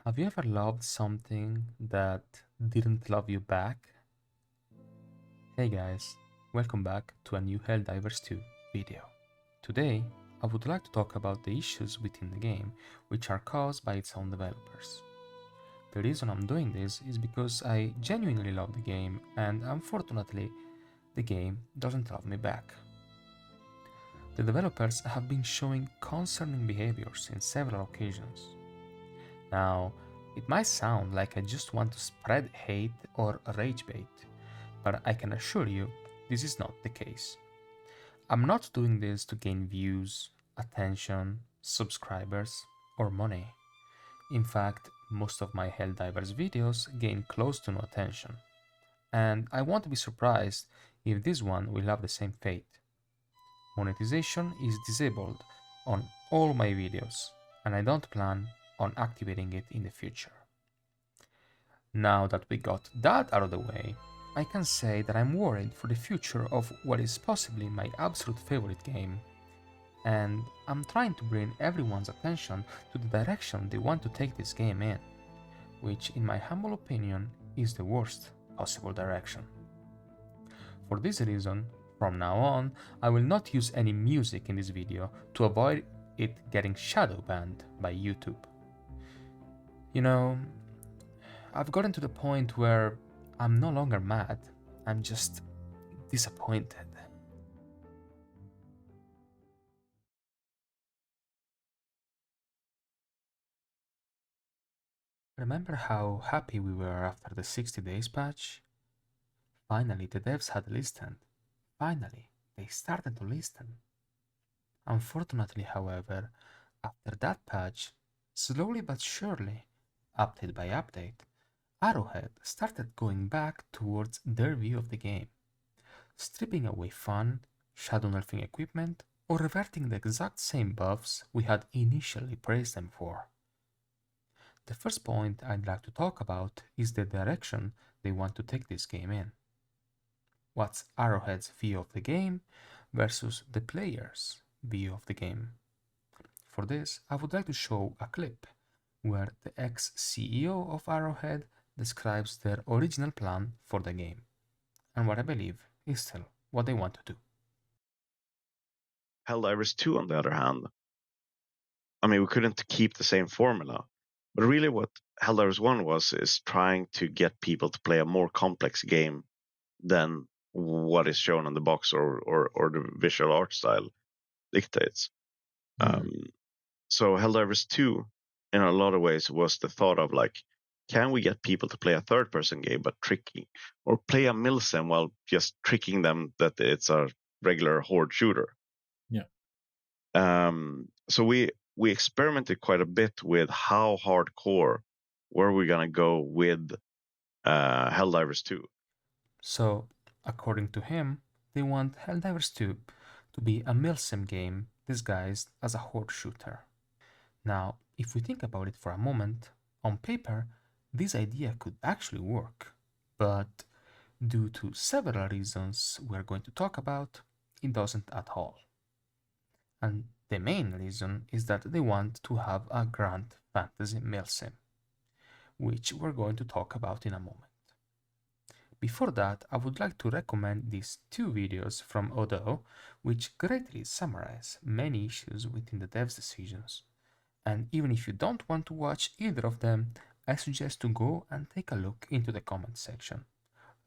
Have you ever loved something that didn't love you back? Hey guys, welcome back to a new Helldivers 2 video. Today, I would like to talk about the issues within the game which are caused by its own developers. The reason I'm doing this is because I genuinely love the game and unfortunately, the game doesn't love me back. The developers have been showing concerning behaviors in several occasions. Now, it might sound like I just want to spread hate or rage bait, but I can assure you this is not the case. I'm not doing this to gain views, attention, subscribers, or money. In fact, most of my Helldivers videos gain close to no attention, and I won't be surprised if this one will have the same fate. Monetization is disabled on all my videos, and I don't plan on activating it in the future. Now that we got that out of the way, I can say that I'm worried for the future of what is possibly my absolute favorite game, and I'm trying to bring everyone's attention to the direction they want to take this game in, which in my humble opinion is the worst possible direction. For this reason, from now on, I will not use any music in this video to avoid it getting shadow banned by YouTube. You know, I've gotten to the point where I'm no longer mad, I'm just disappointed. Remember how happy we were after the 60 days patch? Finally, the devs had listened. Finally, they started to listen. Unfortunately, however, after that patch, slowly but surely, update by update, Arrowhead started going back towards their view of the game, stripping away fun, shadow nerfing equipment, or reverting the exact same buffs we had initially praised them for. The first point I'd like to talk about is the direction they want to take this game in. What's Arrowhead's view of the game versus the player's view of the game? For this, I would like to show a clip where the ex-CEO of Arrowhead describes their original plan for the game, and what I believe is still what they want to do. Helldivers 2, on the other hand, I mean, we couldn't keep the same formula. But really, what Helldivers 1 was is trying to get people to play a more complex game than what is shown on the box or the visual art style dictates. Um, so Helldivers 2, in a lot of ways, was the thought of like, can we get people to play a third-person game but tricky, or play a milsim while just tricking them that it's a regular horde shooter? Yeah. So we experimented quite a bit with how hardcore were we gonna go with Helldivers 2. So, according to him, they want Helldivers 2 to be a milsim game disguised as a horde shooter. Now, if we think about it for a moment, on paper, this idea could actually work, but due to several reasons we're going to talk about, it doesn't at all. And the main reason is that they want to have a grand fantasy milsim, which we're going to talk about in a moment. Before that, I would like to recommend these two videos from Odo, which greatly summarize many issues within the dev's decisions. And even if you don't want to watch either of them, I suggest to go and take a look into the comment section.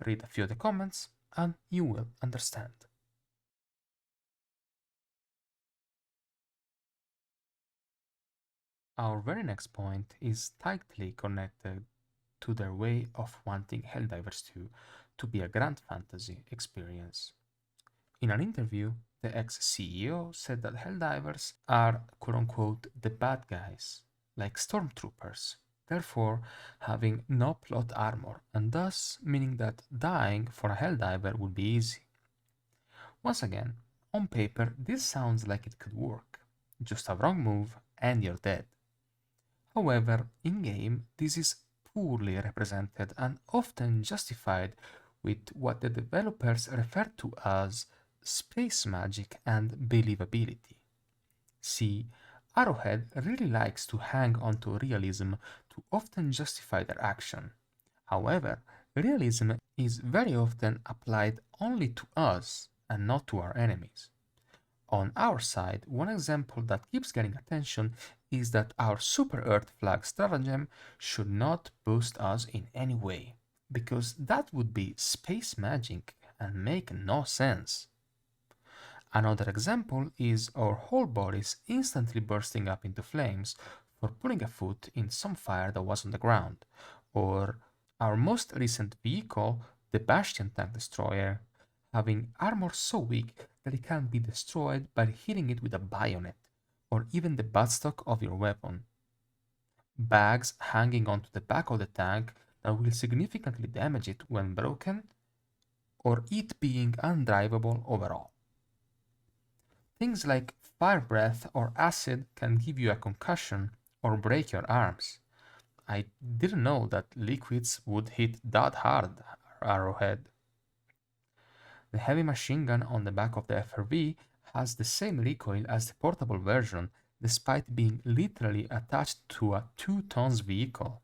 Read a few of the comments and you will understand. Our very next point is tightly connected to their way of wanting Helldivers 2 to be a grand fantasy experience. In an interview, the ex-CEO said that Helldivers are quote-unquote the bad guys, like stormtroopers, therefore having no plot armor, and thus meaning that dying for a Helldiver would be easy. Once again, on paper this sounds like it could work. Just a wrong move and you're dead. However, in-game this is poorly represented and often justified with what the developers refer to as space magic and believability. See, Arrowhead really likes to hang on to realism to often justify their action. However, realism is very often applied only to us and not to our enemies. On our side, one example that keeps getting attention is that our Super Earth flag stratagem should not boost us in any way, because that would be space magic and make no sense. Another example is our whole bodies instantly bursting up into flames for putting a foot in some fire that was on the ground, or our most recent vehicle, the Bastion Tank Destroyer, having armor so weak that it can be destroyed by hitting it with a bayonet, or even the buttstock of your weapon. Bags hanging onto the back of the tank that will significantly damage it when broken, or it being undrivable overall. Things like fire breath or acid can give you a concussion or break your arms. I didn't know that liquids would hit that hard, Arrowhead. The heavy machine gun on the back of the FRV has the same recoil as the portable version, despite being literally attached to a 2 tons vehicle,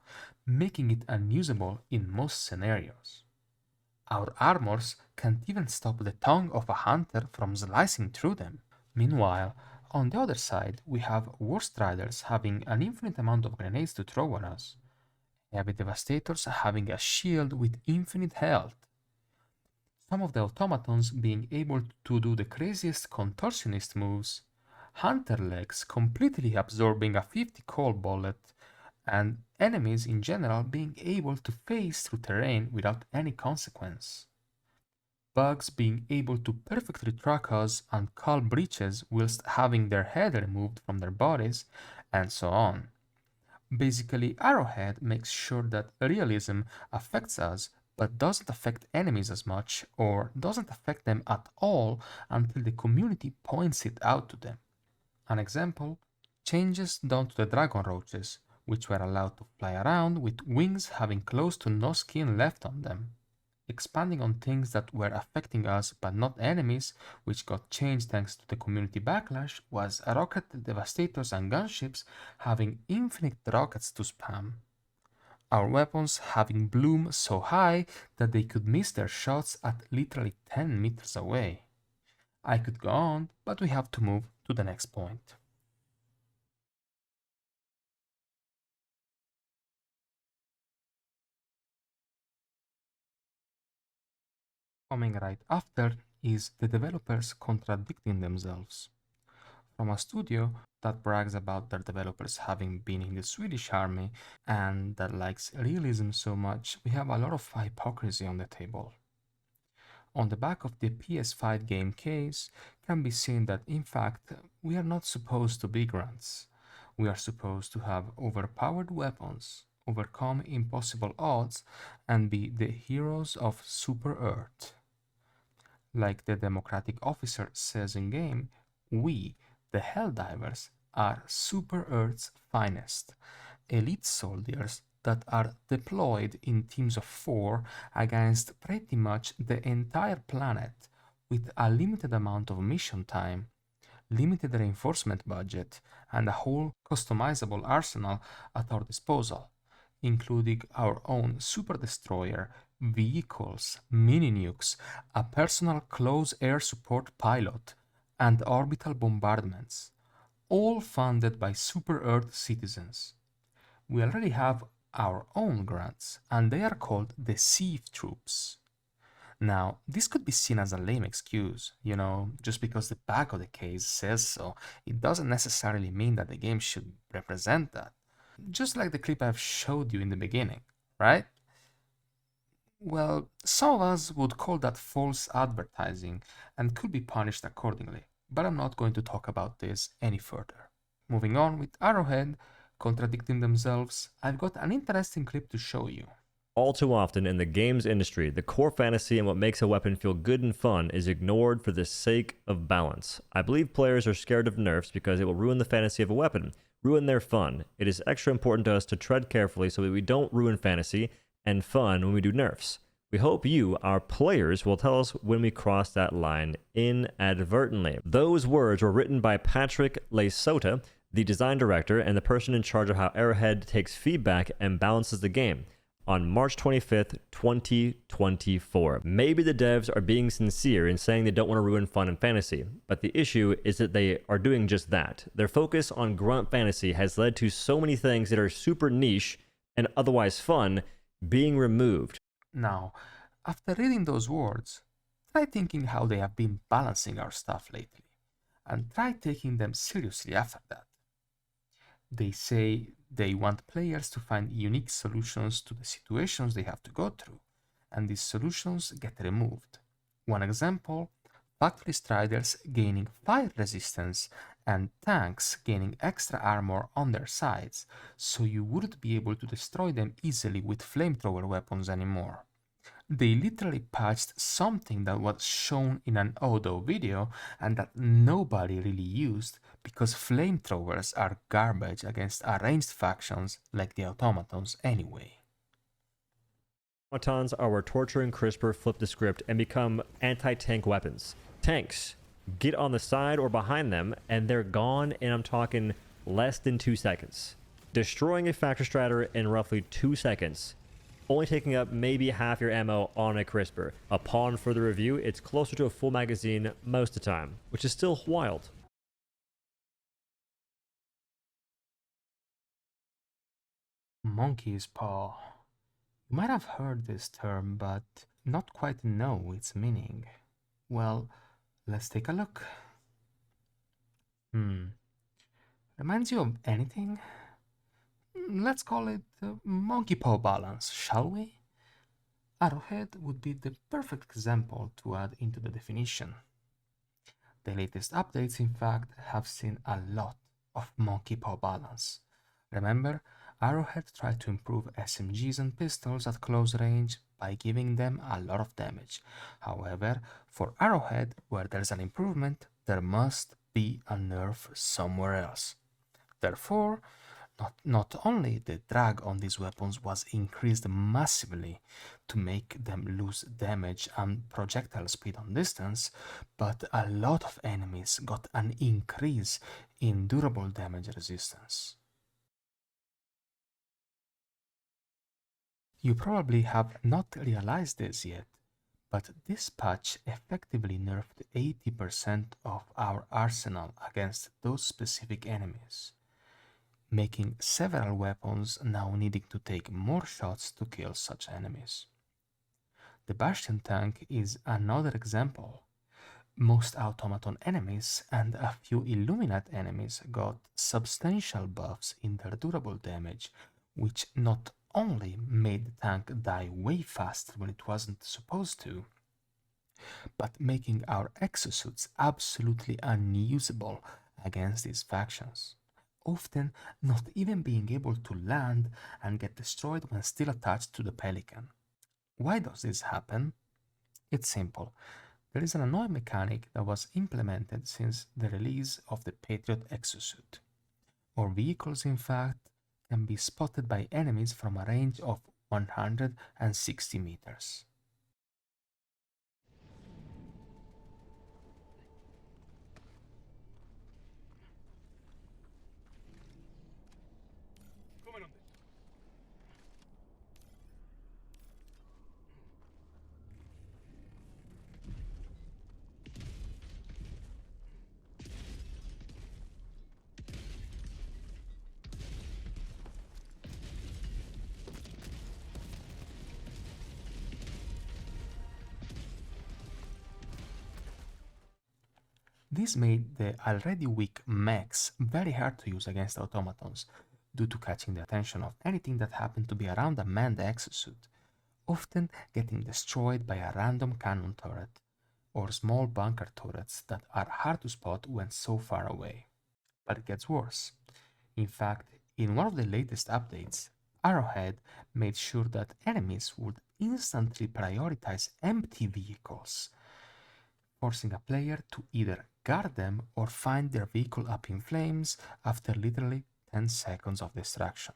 making it unusable in most scenarios. Our armors can't even stop the tongue of a hunter from slicing through them. Meanwhile, on the other side, we have Worst Riders having an infinite amount of grenades to throw at us, Heavy Devastators having a shield with infinite health, some of the automatons being able to do the craziest contortionist moves, Hunter Legs completely absorbing a 50 cold bullet, and enemies in general being able to phase through terrain without any consequence. Bugs being able to perfectly track us and call breaches whilst having their head removed from their bodies, and so on. Basically, Arrowhead makes sure that realism affects us but doesn't affect enemies as much or doesn't affect them at all until the community points it out to them. An example, changes done to the dragon roaches, which were allowed to fly around with wings having close to no skin left on them. Expanding on things that were affecting us but not enemies, which got changed thanks to the community backlash, was rocket devastators and gunships having infinite rockets to spam. Our weapons having bloom so high that they could miss their shots at literally 10 meters away. I could go on, but we have to move to the next point. Coming right after is the developers contradicting themselves. From a studio that brags about their developers having been in the Swedish army and that likes realism so much, we have a lot of hypocrisy on the table. On the back of the PS5 game case can be seen that in fact we are not supposed to be grunts. We are supposed to have overpowered weapons, overcome impossible odds, and be the heroes of Super Earth. Like the democratic officer says in game, we, the Helldivers, are Super Earth's finest, elite soldiers that are deployed in teams of 4 against pretty much the entire planet with a limited amount of mission time, limited reinforcement budget, and a whole customizable arsenal at our disposal, including our own super destroyer, vehicles, mini-nukes, a personal close air support pilot, and orbital bombardments, all funded by Super Earth citizens. We already have our own grants, and they are called the Sieve Troops. Now, this could be seen as a lame excuse, just because the back of the case says so. It doesn't necessarily mean that the game should represent that. Just like the clip I've showed you in the beginning, right? Well, some of us would call that false advertising and could be punished accordingly, but I'm not going to talk about this any further. Moving on with Arrowhead contradicting themselves, I've got an interesting clip to show you. All too often in the games industry, the core fantasy and what makes a weapon feel good and fun is ignored for the sake of balance. I believe players are scared of nerfs because it will ruin the fantasy of a weapon, ruin their fun. It is extra important to us to tread carefully so that we don't ruin fantasy and fun when we do nerfs. We hope you, our players, will tell us when we cross that line inadvertently. Those words were written by Patrick Lesota, the design director and the person in charge of how Arrowhead takes feedback and balances the game, on March 25th, 2024. Maybe the devs are being sincere in saying they don't want to ruin fun and fantasy, but the issue is that they are doing just that. Their focus on grunt fantasy has led to so many things that are super niche and otherwise fun being removed. Now, after reading those words, try thinking how they have been balancing our stuff lately, and try taking them seriously after that. They say they want players to find unique solutions to the situations they have to go through, and these solutions get removed. One example, factory striders gaining fire resistance and tanks gaining extra armor on their sides, so you wouldn't be able to destroy them easily with flamethrower weapons anymore. They literally patched something that was shown in an Odo video and that nobody really used because flamethrowers are garbage against arranged factions like the automatons anyway. Automatons are where Torture and CRISPR flip the script and become anti-tank weapons. Tanks get on the side or behind them and they're gone, and I'm talking less than 2 seconds. Destroying a factory strider in roughly 2 seconds, only taking up maybe half your ammo on a CRISPR. Upon further review, it's closer to a full magazine most of the time, which is still wild. Monkey's paw. You might have heard this term, but not quite know its meaning. Well, let's take a look. Reminds you of anything? Let's call it monkey paw balance, shall we? Arrowhead would be the perfect example to add into the definition. The latest updates, in fact, have seen a lot of monkey paw balance. Remember, Arrowhead tried to improve SMGs and pistols at close range by giving them a lot of damage. However, for Arrowhead, where there's an improvement, there must be a nerf somewhere else. Therefore, not only the drag on these weapons was increased massively to make them lose damage and projectile speed on distance, but a lot of enemies got an increase in durable damage resistance. You probably have not realized this yet, but this patch effectively nerfed 80% of our arsenal against those specific enemies, making several weapons now needing to take more shots to kill such enemies. The Bastion tank is another example. Most automaton enemies and a few Illuminat enemies got substantial buffs in their durable damage, which not only made the tank die way faster when it wasn't supposed to, but making our exosuits absolutely unusable against these factions, often not even being able to land and get destroyed when still attached to the Pelican. Why does this happen? It's simple. There is an annoying mechanic that was implemented since the release of the Patriot exosuit. Our vehicles, in fact, can be spotted by enemies from a range of 160 meters. This made the already weak mechs very hard to use against automatons, due to catching the attention of anything that happened to be around a manned exosuit, often getting destroyed by a random cannon turret, or small bunker turrets that are hard to spot when so far away. But it gets worse. In fact, in one of the latest updates, Arrowhead made sure that enemies would instantly prioritize empty vehicles, forcing a player to either guard them or find their vehicle up in flames after literally 10 seconds of distraction.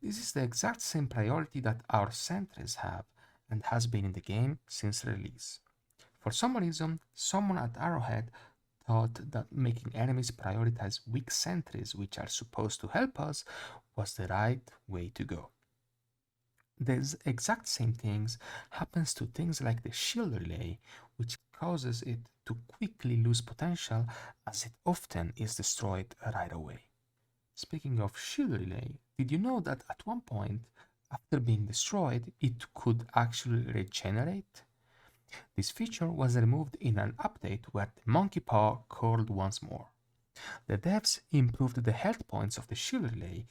This is the exact same priority that our sentries have and has been in the game since release. For some reason, someone at Arrowhead thought that making enemies prioritize weak sentries which are supposed to help us was the right way to go. The exact same things happens to things like the shield relay, which causes it to quickly lose potential as it often is destroyed right away. Speaking of shield relay, did you know that at one point, after being destroyed, it could actually regenerate? This feature was removed in an update where the monkey paw curled once more. The devs improved the health points of the shield relay,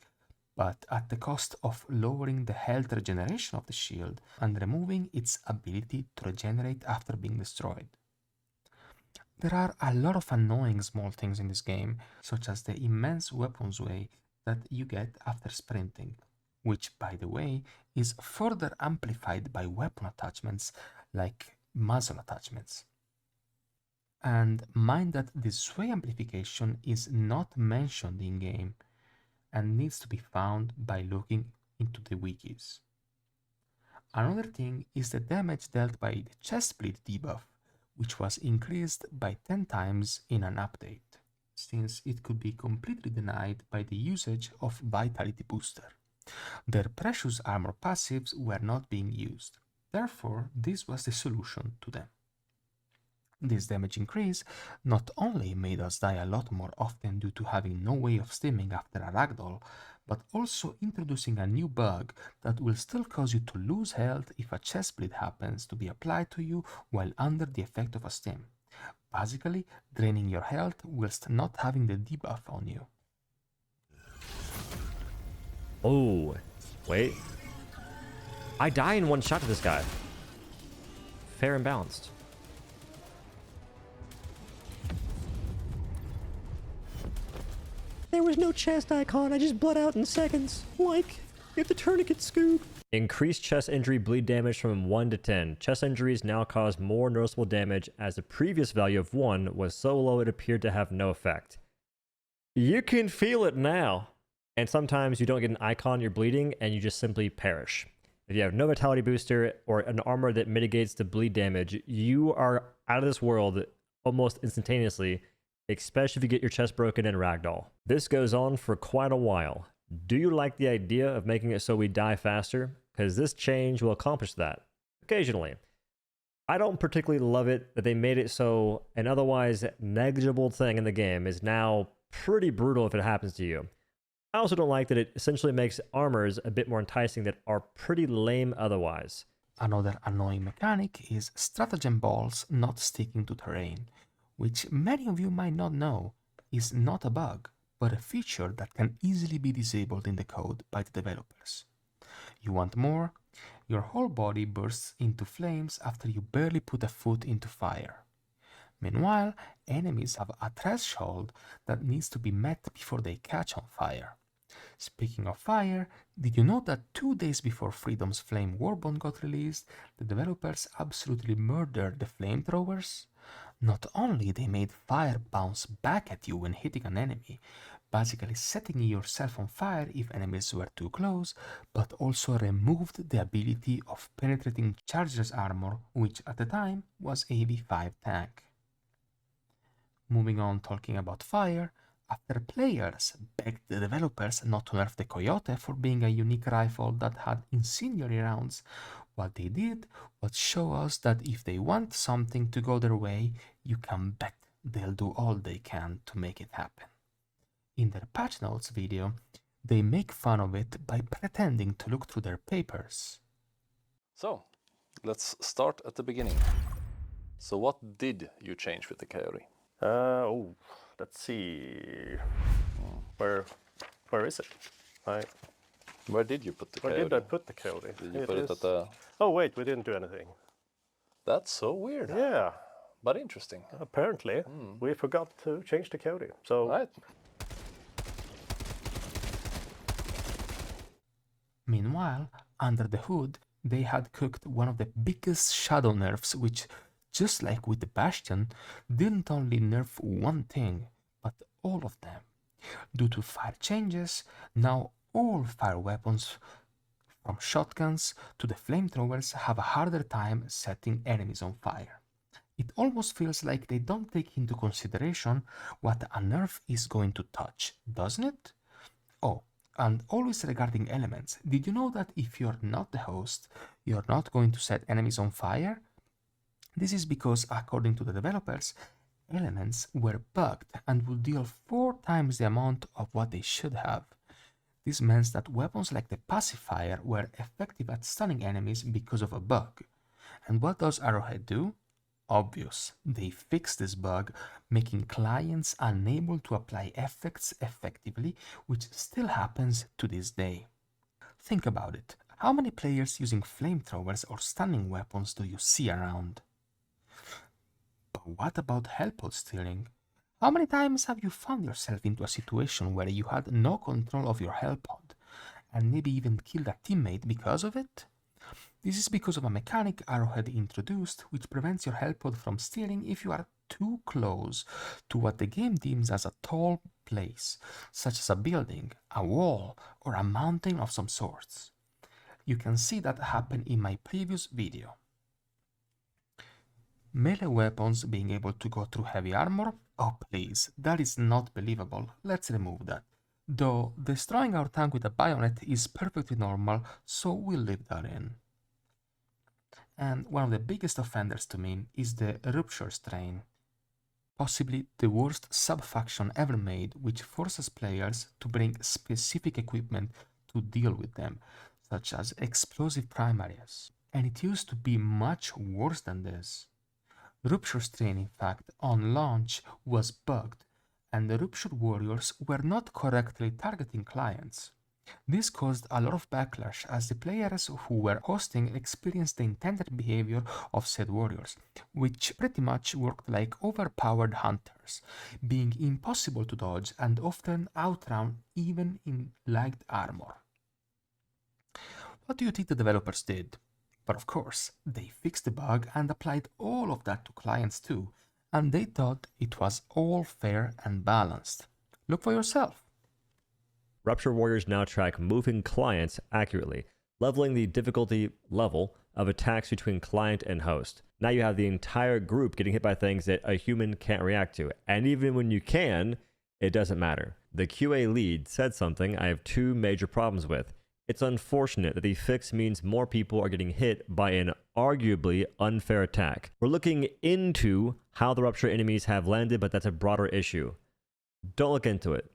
but at the cost of lowering the health regeneration of the shield and removing its ability to regenerate after being destroyed. There are a lot of annoying small things in this game, such as the immense weapon sway that you get after sprinting, which, by the way, is further amplified by weapon attachments like muzzle attachments. And mind that this sway amplification is not mentioned in game and needs to be found by looking into the wikis. Another thing is the damage dealt by the chest bleed debuff, which was increased by 10 times in an update, since it could be completely denied by the usage of Vitality Booster. Their precious armor passives were not being used, therefore this was the solution to them. This damage increase not only made us die a lot more often due to having no way of stimming after a ragdoll, but also introducing a new bug that will still cause you to lose health if a chest bleed happens to be applied to you while under the effect of a stim, basically draining your health whilst not having the debuff on you. Oh, wait. I die in one shot to this guy. Fair and balanced. There was no chest icon, I just bled out in seconds. Like, if the tourniquet scoop. Increased chest injury bleed damage from 1 to 10. Chest injuries now cause more noticeable damage as the previous value of 1 was so low it appeared to have no effect. You can feel it now. And sometimes you don't get an icon, you're bleeding, and you just simply perish. If you have no vitality booster or an armor that mitigates the bleed damage, you are out of this world almost instantaneously, especially if you get your chest broken in Ragdoll. This goes on for quite a while. Do you like the idea of making it so we die faster? Because this change will accomplish that, occasionally. I don't particularly love it that they made it so an otherwise negligible thing in the game is now pretty brutal if it happens to you. I also don't like that it essentially makes armors a bit more enticing that are pretty lame otherwise. Another annoying mechanic is stratagem balls not sticking to terrain, which many of you might not know is not a bug, but a feature that can easily be disabled in the code by the developers. You want more? Your whole body bursts into flames after you barely put a foot into fire. Meanwhile, enemies have a threshold that needs to be met before they catch on fire. Speaking of fire, did you know that 2 days before Freedom's Flame Warbond got released, the developers absolutely murdered the Flamethrowers? Not only they made fire bounce back at you when hitting an enemy, basically setting yourself on fire if enemies were too close, but also removed the ability of penetrating Charger's armor, which at the time was a V5 tank. Moving on talking about fire, after players begged the developers not to nerf the Coyote for being a unique rifle that had incendiary rounds, what they did was show us that if they want something to go their way, you can bet they'll do all they can to make it happen. In their patch notes video, they make fun of it by pretending to look through their papers. So, let's start at the beginning. So what did you change with the Coyote? Let's see. Where is it? Where did you put the Coyote? Where did I put the Coyote? Did you put it at the... Oh wait, we didn't do anything. That's so weird. Yeah. But interesting. Apparently, we forgot to change the Coyote. So. Right. Meanwhile, under the hood, they had cooked one of the biggest shadow nerfs, which, just like with the Bastion, didn't only nerf one thing, but all of them. Due to fire changes, now all fire weapons, from shotguns to the flamethrowers, have a harder time setting enemies on fire. It almost feels like they don't take into consideration what a nerf is going to touch, doesn't it? Oh, and always regarding elements, did you know that if you're not the host, you're not going to set enemies on fire? This is because, according to the developers, elements were bugged and will deal 4 times the amount of what they should have. This means that weapons like the pacifier were effective at stunning enemies because of a bug. And what does ArrowHead do? Obvious. They fixed this bug, making clients unable to apply effects effectively, which still happens to this day. Think about it. How many players using flamethrowers or stunning weapons do you see around? But what about help pod stealing? How many times have you found yourself into a situation where you had no control of your help pod, and maybe even killed a teammate because of it? This is because of a mechanic Arrowhead introduced, which prevents your help pod from stealing if you are too close to what the game deems as a tall place, such as a building, a wall, or a mountain of some sorts. You can see that happen in my previous video. Melee weapons being able to go through heavy armor? Oh please, that is not believable. Let's remove that. Though destroying our tank with a bayonet is perfectly normal, so we'll leave that in. And one of the biggest offenders to me is the Rupture strain. Possibly the worst subfaction ever made, which forces players to bring specific equipment to deal with them, such as explosive primaries. And it used to be much worse than this. Rupture strain, in fact, on launch was bugged, and the Rupture warriors were not correctly targeting clients. This caused a lot of backlash as the players who were hosting experienced the intended behavior of said warriors, which pretty much worked like overpowered hunters, being impossible to dodge and often outrun even in light armor. What do you think the developers did? But of course, they fixed the bug and applied all of that to clients too, and they thought it was all fair and balanced. Look for yourself. Rupture warriors now track moving clients accurately, leveling the difficulty level of attacks between client and host. Now you have the entire group getting hit by things that a human can't react to, and even when you can, it doesn't matter. The QA lead said something I have 2 major problems with. It's unfortunate that the fix means more people are getting hit by an arguably unfair attack. We're looking into how the Rupture enemies have landed, but that's a broader issue. Don't look into it.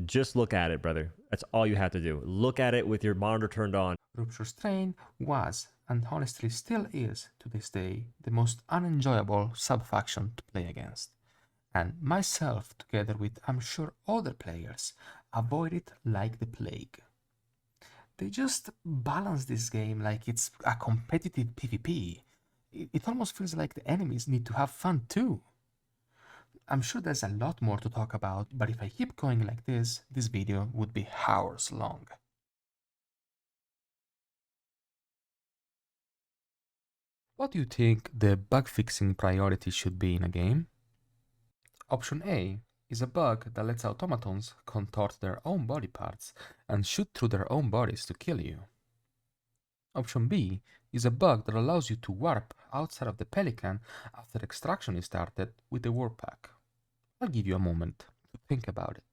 Just look at it, brother. That's all you have to do. Look at it with your monitor turned on. Rupture strain was, and honestly still is to this day, the most unenjoyable subfaction to play against. And myself, together with I'm sure other players, avoid it like the plague. They just balance this game like it's a competitive PvP. It almost feels like the enemies need to have fun too. I'm sure there's a lot more to talk about, but if I keep going like this video would be hours long. What do you think the bug fixing priority should be in a game? Option A is a bug that lets automatons contort their own body parts and shoot through their own bodies to kill you. Option B is a bug that allows you to warp outside of the Pelican after extraction is started with the warp pack. I'll give you a moment to think about it.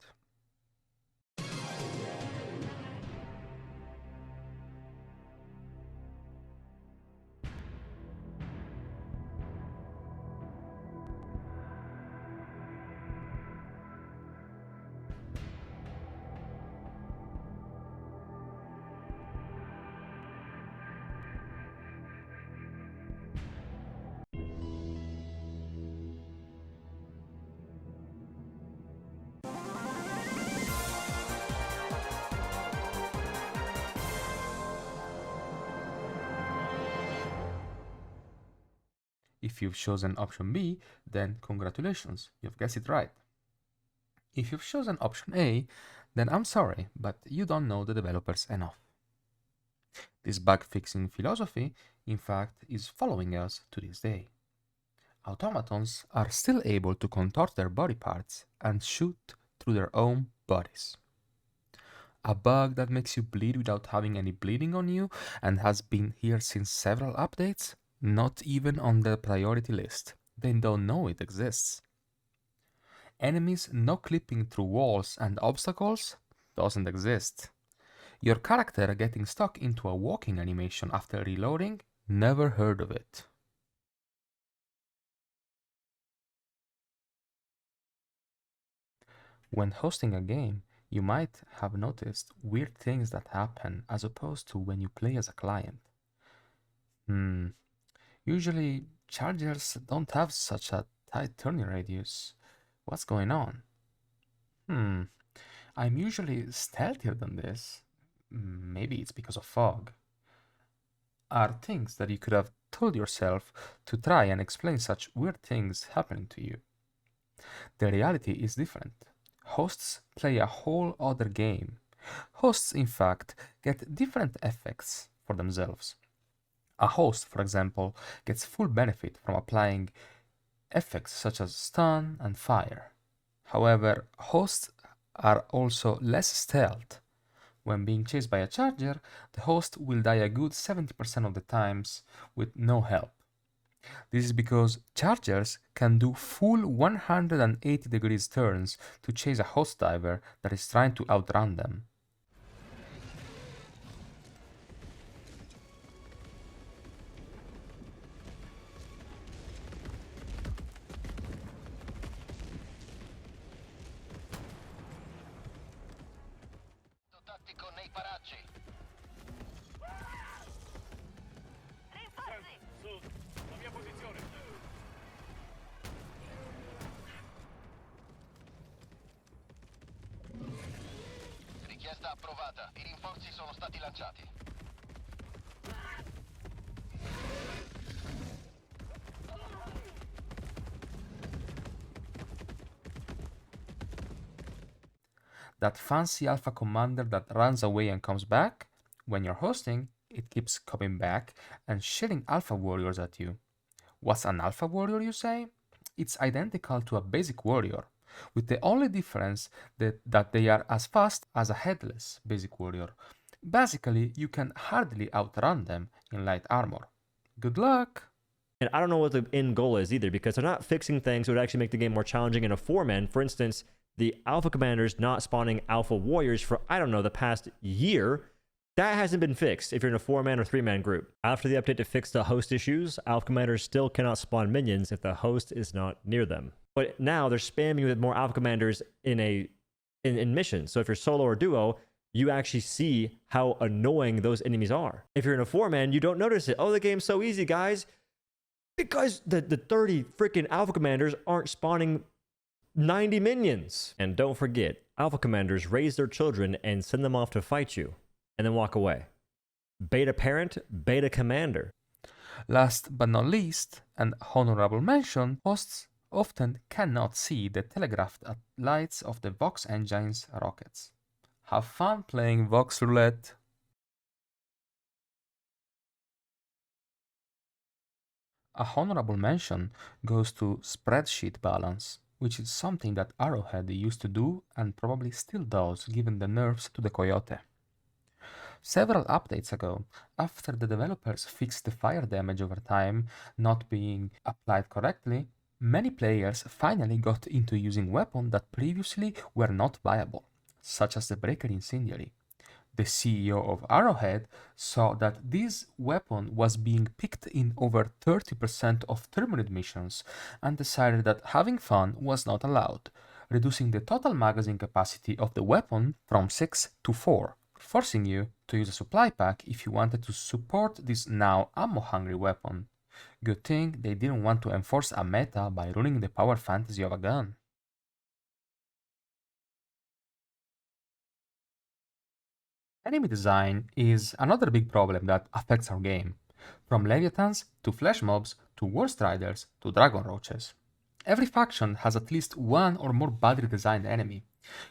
If you've chosen option B, then congratulations, you've guessed it right. If you've chosen option A, then I'm sorry, but you don't know the developers enough. This bug fixing philosophy, in fact, is following us to this day. Automatons are still able to contort their body parts and shoot through their own bodies. A bug that makes you bleed without having any bleeding on you and has been here since several updates? Not even on the priority list. They don't know it exists. Enemies no clipping through walls and obstacles? Doesn't exist. Your character getting stuck into a walking animation after reloading? Never heard of it. When hosting a game, you might have noticed weird things that happen as opposed to when you play as a client. Usually chargers don't have such a tight turning radius. What's going on? I'm usually stealthier than this. Maybe it's because of fog. Are things that you could have told yourself to try and explain such weird things happening to you. The reality is different. Hosts play a whole other game. Hosts, in fact, get different effects for themselves. A host, for example, gets full benefit from applying effects such as stun and fire. However, hosts are also less stealth. When being chased by a charger, the host will die a good 70% of the times with no help. This is because chargers can do full 180 degrees turns to chase a host diver that is trying to outrun them. Richiesta approvata. I rinforzi sono stati lanciati. That fancy alpha commander that runs away and comes back? When you're hosting, it keeps coming back and shitting alpha warriors at you. What's an alpha warrior, you say? It's identical to a basic warrior, with the only difference that they are as fast as a headless basic warrior. Basically, you can hardly outrun them in light armor. Good luck! And I don't know what the end goal is either, because they're not fixing things that would actually make the game more challenging in a 4-man. For instance, the alpha commanders not spawning alpha warriors for, I don't know, the past year. That hasn't been fixed if you're in a 4-man or 3-man group. After the update to fix the host issues, alpha commanders still cannot spawn minions if the host is not near them. But now they're spamming with more alpha commanders in missions. So if you're solo or duo, you actually see how annoying those enemies are. If you're in a 4-man, you don't notice it. Oh, the game's so easy, guys. Because the 30 freaking alpha commanders aren't spawning 90 minions. And don't forget, alpha commanders raise their children and send them off to fight you, and then walk away. Beta parent, beta commander. Last but not least, an honorable mention, hosts often cannot see the telegraphed lights of the Vox engine's rockets. Have fun playing Vox Roulette. A honorable mention goes to spreadsheet balance, which is something that Arrowhead used to do and probably still does given the nerfs to the Coyote. Several updates ago, after the developers fixed the fire damage over time not being applied correctly, many players finally got into using weapons that previously were not viable, such as the Breaker Incendiary. The CEO of Arrowhead saw that this weapon was being picked in over 30% of Terminid missions and decided that having fun was not allowed, reducing the total magazine capacity of the weapon from 6 to 4, forcing you to use a supply pack if you wanted to support this now ammo-hungry weapon. Good thing they didn't want to enforce a meta by ruining the power fantasy of a gun. Enemy design is another big problem that affects our game, from Leviathans to Flesh Mobs to War Striders to Dragon Roaches. Every faction has at least one or more badly designed enemy.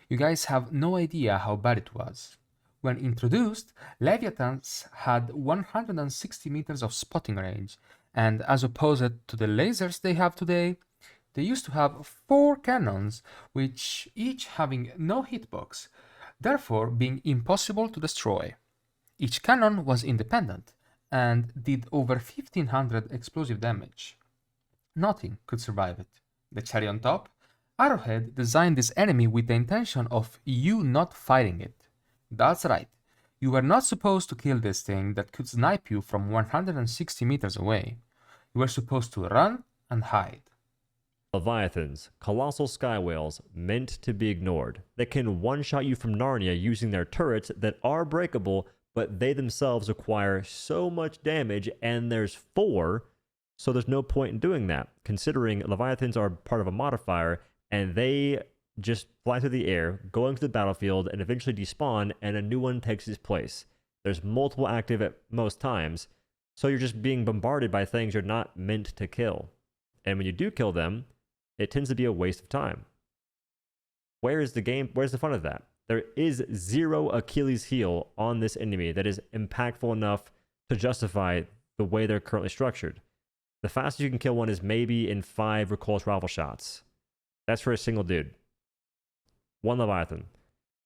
You guys have no idea how bad it was. When introduced, Leviathans had 160 meters of spotting range, and as opposed to the lasers they have today, they used to have 4 cannons, which each having no hitbox. therefore being impossible to destroy. Each cannon was independent and did over 1500 explosive damage. Nothing could survive it. The cherry on top? Arrowhead designed this enemy with the intention of you not fighting it. That's right. You were not supposed to kill this thing that could snipe you from 160 meters away. You were supposed to run and hide. Leviathans, colossal sky whales meant to be ignored. They can one-shot you from Narnia using their turrets that are breakable, but they themselves require so much damage, and there's 4, so there's no point in doing that, considering Leviathans are part of a modifier, and they just fly through the air, go into the battlefield, and eventually despawn, and a new one takes its place. There's multiple active at most times, so you're just being bombarded by things you're not meant to kill. And when you do kill them, it tends to be a waste of time. Where's the fun of that? There is 0 Achilles heel on this enemy that is impactful enough to justify the way they're currently structured. The fastest you can kill one is maybe in 5 recoil rifle shots. That's for a single dude. 1 Leviathan.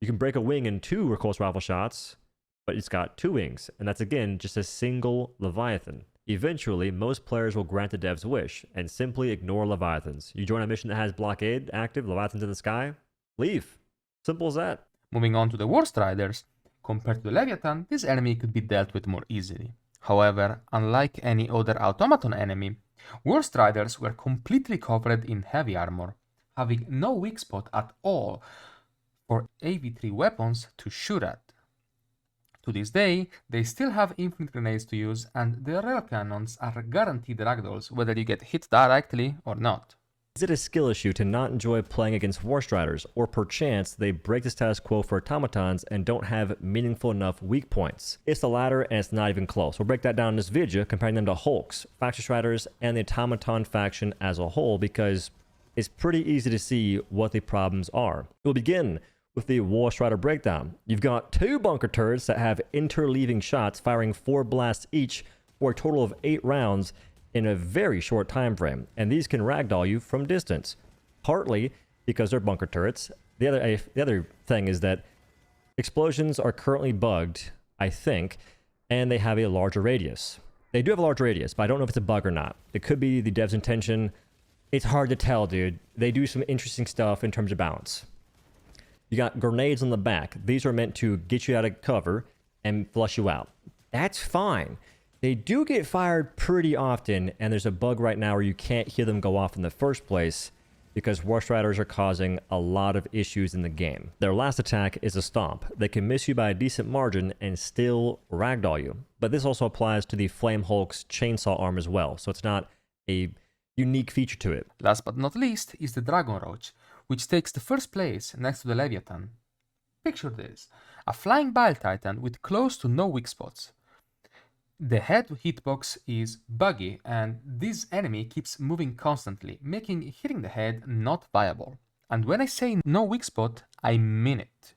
You can break a wing in 2 recoil rifle shots, but it's got 2 wings, and that's again just a single Leviathan. Eventually, most players will grant the dev's wish and simply ignore Leviathans. You join a mission that has blockade active, Leviathans in the sky, leave. Simple as that. Moving on to the War Striders, compared to the Leviathan, this enemy could be dealt with more easily. However, unlike any other automaton enemy, War Striders were completely covered in heavy armor, having no weak spot at all for AV3 weapons to shoot at. To this day, they still have infinite grenades to use, and the rail cannons are guaranteed ragdolls whether you get hit directly or not. Is it a skill issue to not enjoy playing against War Striders, or perchance they break the status quo for automatons and don't have meaningful enough weak points? It's the latter, and it's not even close. We'll break that down in this video, comparing them to Hulks, Faction Striders, and the automaton faction as a whole, because it's pretty easy to see what the problems are. We'll begin with the War Strider breakdown. You've got 2 bunker turrets that have interleaving shots firing 4 blasts each for a total of 8 rounds in a very short time frame, and these can ragdoll you from distance, partly because they're bunker turrets. The other thing is that explosions are currently bugged, I think, and they have a larger radius. They do have a large radius, but I don't know if it's a bug or not. It could be the dev's intention. It's hard to tell, dude. They do some interesting stuff in terms of balance. You got grenades on the back. These are meant to get you out of cover and flush you out. That's fine. They do get fired pretty often, and there's a bug right now where you can't hear them go off in the first place because War Striders are causing a lot of issues in the game. Their last attack is a stomp. They can miss you by a decent margin and still ragdoll you. But this also applies to the Flame Hulk's chainsaw arm as well, so it's not a unique feature to it. Last but not least is the Dragon Roach, which takes the first place next to the Leviathan. Picture this, a flying Bile Titan with close to no weak spots. The head hitbox is buggy, and this enemy keeps moving constantly, making hitting the head not viable. And when I say no weak spot, I mean it.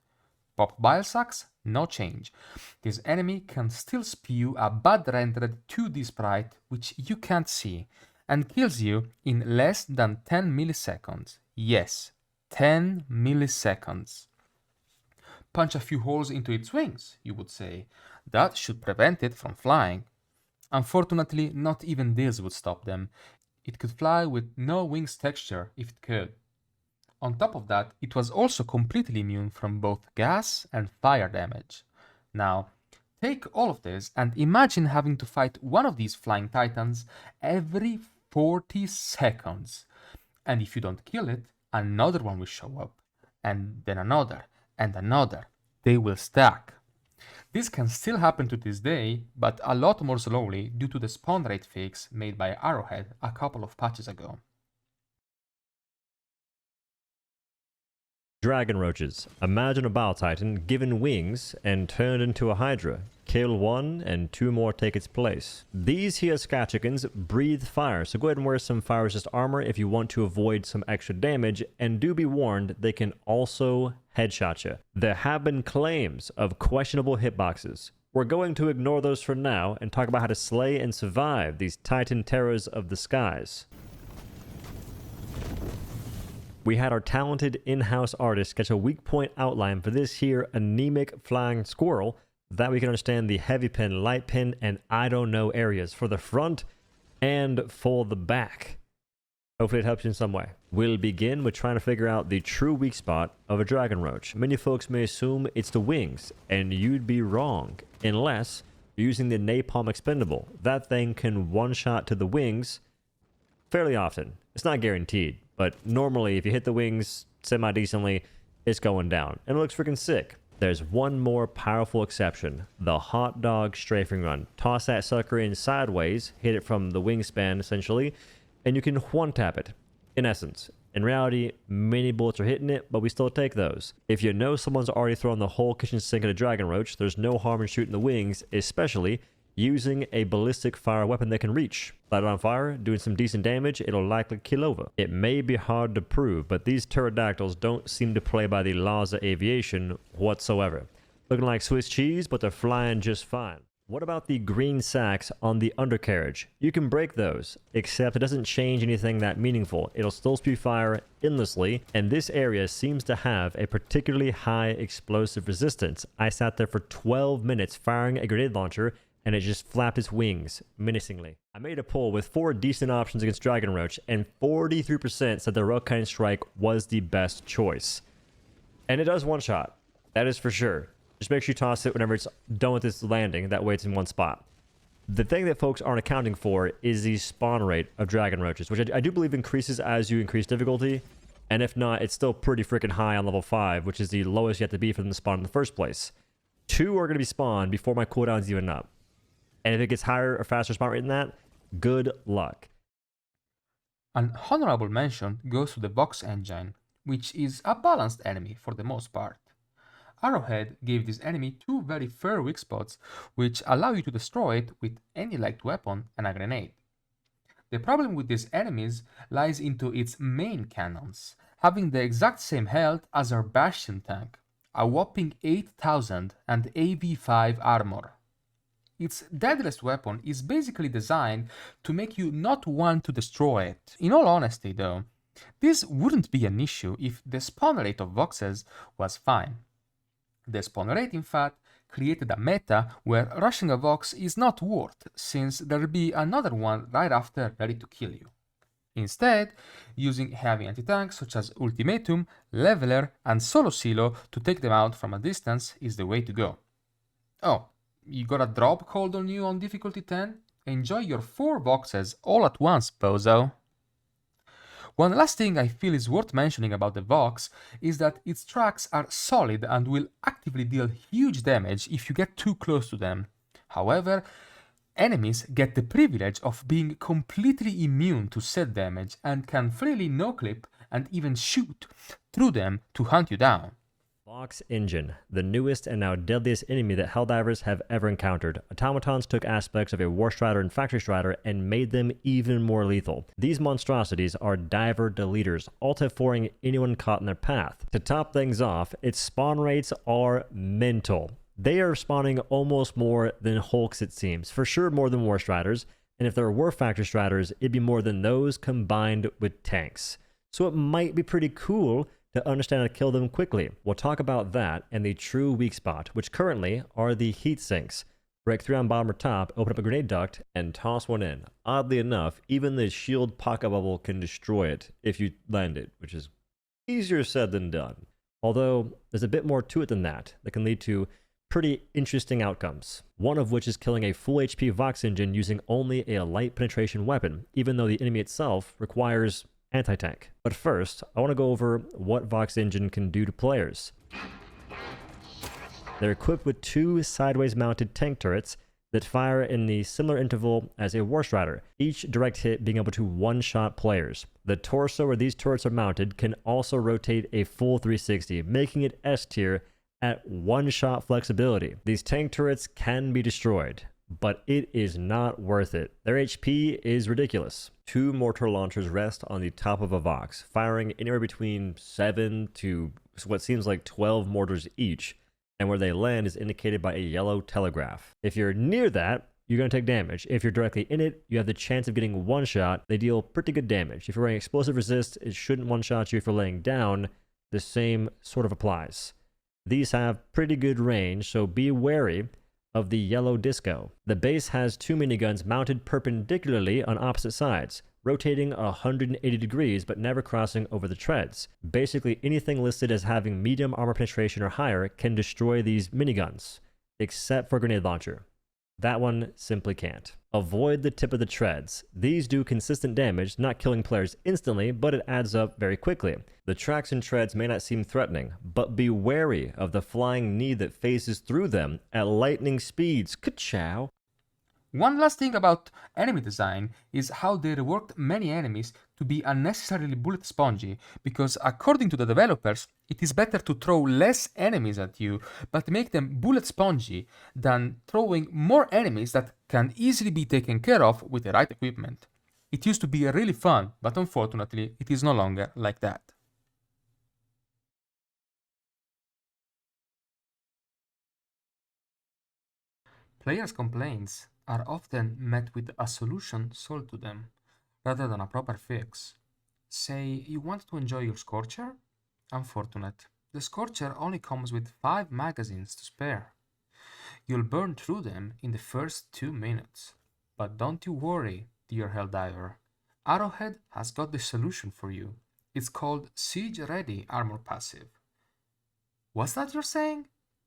Pop bile sacks, no change. This enemy can still spew a bad rendered 2D sprite, which you can't see, and kills you in less than 10 milliseconds. Yes, 10 milliseconds. Punch a few holes into its wings, you would say. That should prevent it from flying. Unfortunately, not even this would stop them. It could fly with no wings texture if it could. On top of that, it was also completely immune from both gas and fire damage. Now, take all of this and imagine having to fight one of these flying titans every 40 seconds. And if you don't kill it, another one will show up. And then another. And another. They will stack. This can still happen to this day, but a lot more slowly due to the spawn rate fix made by Arrowhead a couple of patches ago. Dragon Roaches. Imagine a Bile Titan given wings and turned into a Hydra. Kill one and 2 more take its place. These here Skatchikins breathe fire, so go ahead and wear some fire resist armor if you want to avoid some extra damage, and do be warned, they can also headshot you. There have been claims of questionable hitboxes. We're going to ignore those for now and talk about how to slay and survive these Titan terrors of the skies. we had our talented in-house artist sketch a weak point outline for this here anemic flying squirrel that we can understand the heavy pin, light pin, and I don't know areas for the front and for the back. Hopefully it helps you in some way. We'll begin with trying to figure out the true weak spot of a dragon roach. Many folks may assume it's the wings, and you'd be wrong, unless you're using the napalm expendable. That thing can one-shot to the wings fairly often. It's not guaranteed, but normally if you hit the wings semi-decently, it's going down, and it looks freaking sick. There's one more powerful exception, the hot dog strafing run. Toss that sucker in sideways, hit it from the wingspan essentially, and you can one-tap it, in essence. In reality, many bullets are hitting it, but we still take those. If you know someone's already thrown the whole kitchen sink at a dragon roach, there's no harm in shooting the wings, especially using a ballistic fire weapon that can reach. Light it on fire, doing some decent damage, it'll likely kill over. It may be hard to prove, but these pterodactyls don't seem to play by the laws of aviation whatsoever. Looking like Swiss cheese, but they're flying just fine. What about the green sacks on the undercarriage? You can break those, except it doesn't change anything that meaningful. It'll still spew fire endlessly, and this area seems to have a particularly high explosive resistance. I sat there for 12 minutes firing a grenade launcher, and it just flapped its wings menacingly. I made a poll with 4 decent options against Dragon Roach, and 43% said the Rockine Strike was the best choice. And it does one shot, that is for sure. Just make sure you toss it whenever it's done with its landing, that way it's in one spot. The thing that folks aren't accounting for is the spawn rate of Dragon Roaches, which I do believe increases as you increase difficulty, and if not, it's still pretty freaking high on level 5, which is the lowest you have to be for them to spawn in the first place. 2 are going to be spawned before my cooldown's even up. And if it gets higher or faster spawn rate than that, good luck. An honorable mention goes to the Vox engine, which is a balanced enemy for the most part. Arrowhead gave this enemy 2 very fair weak spots, which allow you to destroy it with any light weapon and a grenade. The problem with these enemies lies into its main cannons, having the exact same health as our Bastion tank, a whopping 8,000 and AV5 armor. Its deadliest weapon is basically designed to make you not want to destroy it. In all honesty though, this wouldn't be an issue if the spawn rate of Voxes was fine. The spawn rate in fact created a meta where rushing a Vox is not worth, since there'll be another one right after ready to kill you. Instead, using heavy anti-tanks such as Ultimatum, Leveler and Solo Silo to take them out from a distance is the way to go. Oh, you got a drop called on you on difficulty 10? Enjoy your 4 Voxes all at once, bozo! One last thing I feel is worth mentioning about the Vox is that its tracks are solid and will actively deal huge damage if you get too close to them. However, enemies get the privilege of being completely immune to said damage and can freely no-clip and even shoot through them to hunt you down. Vox Engine, the newest and now deadliest enemy that Helldivers have ever encountered. Automatons took aspects of a War Strider and Factory Strider and made them even more lethal. These monstrosities are diver deleters, alt-F4ing anyone caught in their path. To top things off, its spawn rates are mental. They are spawning almost more than Hulks, it seems. For sure more than War Striders, and if there were Factory Striders, it'd be more than those combined with tanks. So it might be pretty cool to understand how to kill them quickly. We'll talk about that and the true weak spot, which currently are the heat sinks. Break through on bottom or top, open up a grenade duct, and toss one in. Oddly enough, even the shield pocket bubble can destroy it if you land it, which is easier said than done. Although, there's a bit more to it than that can lead to pretty interesting outcomes. One of which is killing a full HP Vox engine using only a light penetration weapon, even though the enemy itself requires anti-tank. But first, I want to go over what Vox Engine can do to players. They're equipped with 2 sideways mounted tank turrets that fire in the similar interval as a War Strider, each direct hit being able to one-shot players. The torso where these turrets are mounted can also rotate a full 360, making it S tier at one-shot flexibility. These tank turrets can be destroyed, but it is not worth it. Their HP is ridiculous. 2 mortar launchers rest on the top of a Vox, firing anywhere between 7 to what seems like 12 mortars each, and where they land is indicated by a yellow telegraph. If you're near that, you're going to take damage. If you're directly in it, you have the chance of getting one shot. They deal pretty good damage. If you're wearing explosive resist, it shouldn't one shot you. If you're laying down, the same sort of applies. These have pretty good range, so be wary of the yellow disco. The base has 2 miniguns mounted perpendicularly on opposite sides, rotating 180 degrees but never crossing over the treads. Basically anything listed as having medium armor penetration or higher can destroy these miniguns, except for grenade launcher. That one simply can't. Avoid the tip of the treads. These do consistent damage, not killing players instantly, but it adds up very quickly. The tracks and treads may not seem threatening, but be wary of the flying knee that phases through them at lightning speeds. Ka-chow! One last thing about enemy design is how they reworked many enemies to be unnecessarily bullet spongy, because according to the developers, it is better to throw less enemies at you, but make them bullet spongy, than throwing more enemies that can easily be taken care of with the right equipment. It used to be really fun, but unfortunately, it is no longer like that. Players' complaints are often met with a solution sold to them, rather than a proper fix. Say you want to enjoy your Scorcher? Unfortunate. The Scorcher only comes with 5 magazines to spare. You'll burn through them in the first 2 minutes. But don't you worry, dear Helldiver. Arrowhead has got the solution for you. It's called Siege Ready Armor Passive. What's that you're saying?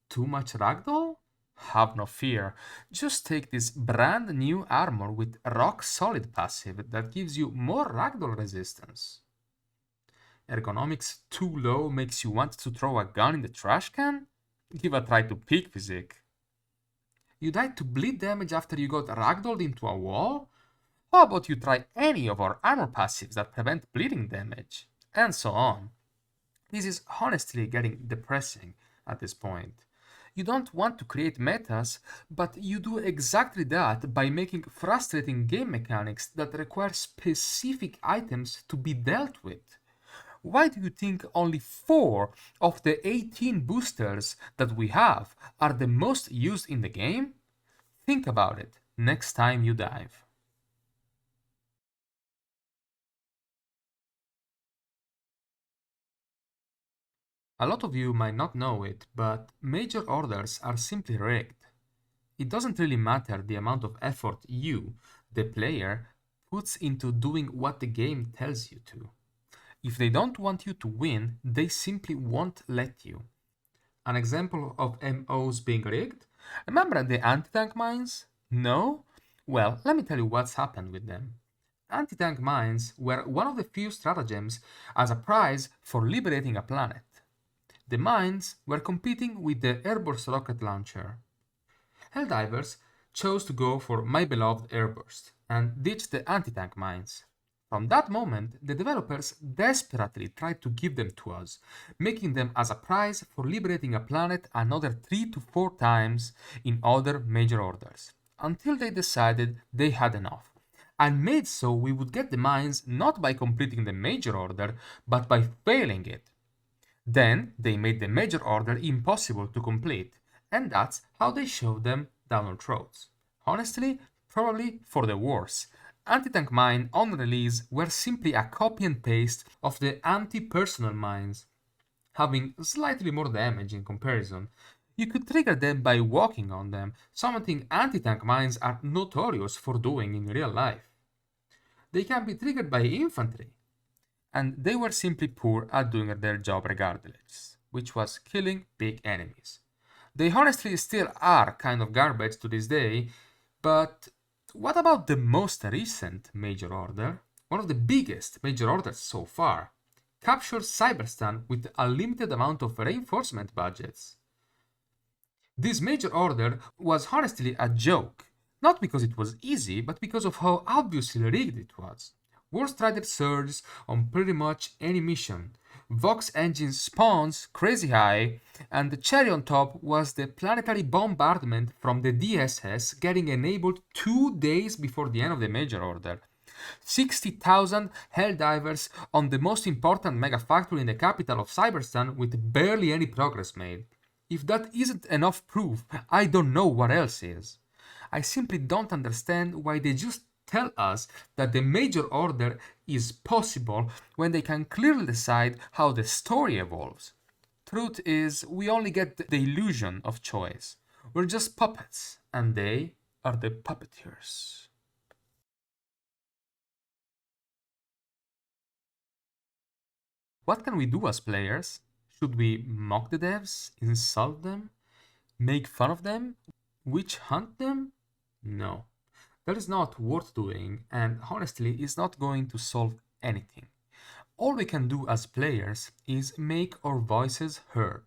Too much ragdoll? Have no fear, just take this brand new armor with rock solid passive that gives you more ragdoll resistance. Ergonomics too low makes you want to throw a gun in the trash can? Give a try to peak physique. You died to bleed damage after you got ragdolled into a wall? How about you try any of our armor passives that prevent bleeding damage? And so on. This is honestly getting depressing at this point. You don't want to create metas, but you do exactly that by making frustrating game mechanics that require specific items to be dealt with. Why do you think only 4 of the 18 boosters that we have are the most used in the game? Think about it next time you dive. A lot of you might not know it, but major orders are simply rigged. It doesn't really matter the amount of effort you, the player, puts into doing what the game tells you to. If they don't want you to win, they simply won't let you. An example of MOs being rigged? Remember the anti-tank mines? No? Well, let me tell you what's happened with them. Anti-tank mines were one of the few stratagems as a prize for liberating a planet. The mines were competing with the Airburst rocket launcher. Helldivers chose to go for my beloved Airburst and ditch the anti-tank mines. From that moment, the developers desperately tried to give them to us, making them as a prize for liberating a planet another 3 to 4 times in other major orders, until they decided they had enough, and made so we would get the mines not by completing the major order, but by failing it. Then they made the major order impossible to complete, and that's how they shoved them down our throats. Honestly, probably for the worse. Anti-tank mine on release were simply a copy and paste of the anti-personal mines, having slightly more damage in comparison. You could trigger them by walking on them, something anti-tank mines are notorious for doing in real life. They can be triggered by infantry, and they were simply poor at doing their job regardless, which was killing big enemies. They honestly still are kind of garbage to this day, but what about the most recent major order? One of the biggest major orders so far. Capture Cyberstan with a limited amount of reinforcement budgets. This major order was honestly a joke, not because it was easy, but because of how obviously rigged it was. War Strider surges on pretty much any mission. Vox engine spawns crazy high, and the cherry on top was the planetary bombardment from the DSS getting enabled 2 days before the end of the major order. 60,000 Helldivers on the most important mega factory in the capital of Cyberstan with barely any progress made. If that isn't enough proof, I don't know what else is. I simply don't understand why they just tell us that the major order is possible when they can clearly decide how the story evolves. Truth is, we only get the illusion of choice. We're just puppets, and they are the puppeteers. What can we do as players? Should we mock the devs, insult them, make fun of them, witch hunt them? No. That is not worth doing, and honestly is not going to solve anything. All we can do as players is make our voices heard.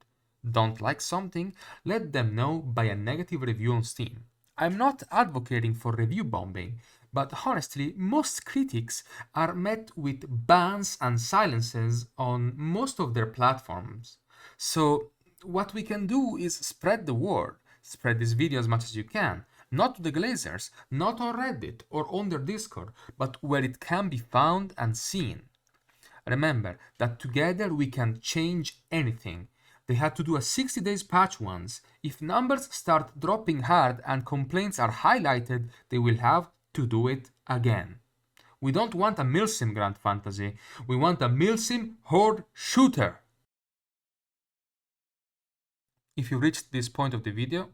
Don't like something? Let them know by a negative review on Steam. I'm not advocating for review bombing, but honestly, most critics are met with bans and silences on most of their platforms. So, what we can do is spread the word. Spread this video as much as you can. Not to the Glazers, not on Reddit or on their Discord, but where it can be found and seen. Remember that together we can change anything. They had to do a 60 days patch once. If numbers start dropping hard and complaints are highlighted, they will have to do it again. We don't want a milsim Grand Fantasy, we want a milsim Horde shooter. If you reached this point of the video,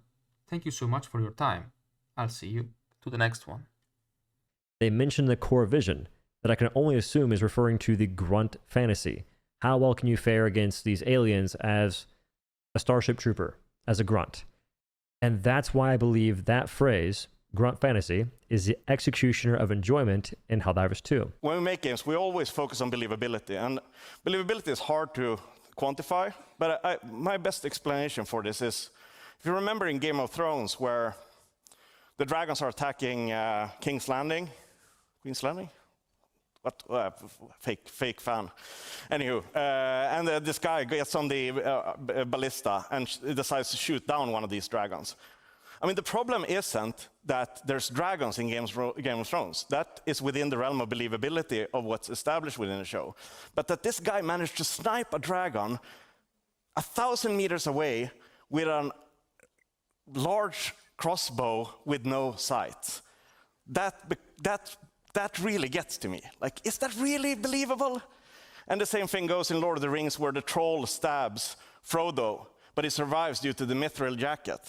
thank you so much for your time. I'll see you to the next one. They mention the core vision, that I can only assume is referring to the grunt fantasy. How well can you fare against these aliens as a starship trooper, as a grunt? And that's why I believe that phrase, grunt fantasy, is the executioner of enjoyment in Helldivers 2. When we make games, we always focus on believability, and believability is hard to quantify, but my best explanation for this is, if you remember in Game of Thrones, where the dragons are attacking King's Landing, Queen's Landing? What? Fake fan. Anywho, and this guy gets on the ballista and decides to shoot down one of these dragons. I mean, the problem isn't that there's dragons in Game of Thrones. That is within the realm of believability of what's established within the show. But that this guy managed to snipe a dragon 1,000 meters away with a large crossbow with no sights. That really gets to me. Like, is that really believable? And the same thing goes in Lord of the Rings, where the troll stabs Frodo, but he survives due to the mithril jacket.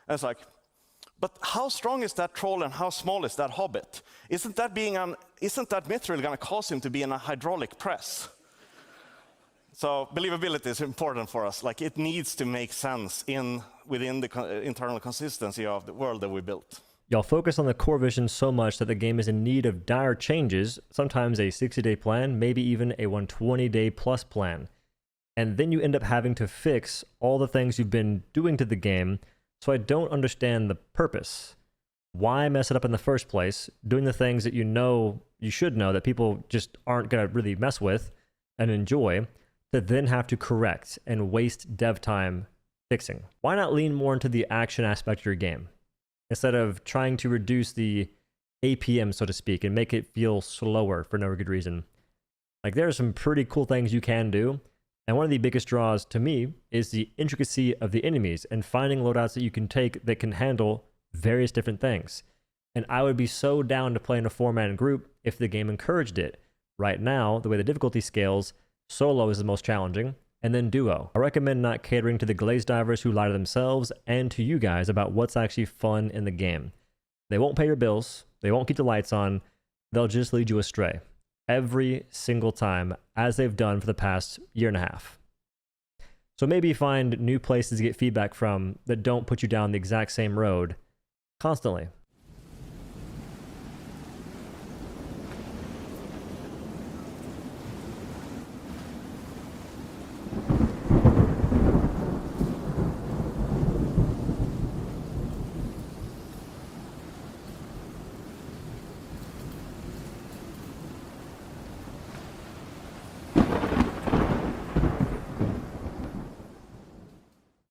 And it's like, but how strong is that troll and how small is that hobbit? Isn't that mithril going to cause him to be in a hydraulic press? So believability is important for us. Like, it needs to make sense within the internal consistency of the world that we built. Y'all focus on the core vision so much that the game is in need of dire changes, sometimes a 60-day plan, maybe even a 120-day plus plan. And then you end up having to fix all the things you've been doing to the game, so I don't understand the purpose. Why mess it up in the first place, doing the things that you should know that people just aren't going to really mess with and enjoy, to then have to correct and waste dev time fixing? Why not lean more into the action aspect of your game, instead of trying to reduce the APM, so to speak, and make it feel slower for no good reason? Like, there are some pretty cool things you can do, and one of the biggest draws to me is the intricacy of the enemies and finding loadouts that you can take that can handle various different things. And I would be so down to play in a 4-man group if the game encouraged it. Right now, the way the difficulty scales, solo is the most challenging, and then duo. I recommend not catering to the glaze divers who lie to themselves and to you guys about what's actually fun in the game. They won't pay your bills, they won't keep the lights on, they'll just lead you astray. Every single time, as they've done for the past year and a half. So maybe find new places to get feedback from that don't put you down the exact same road constantly.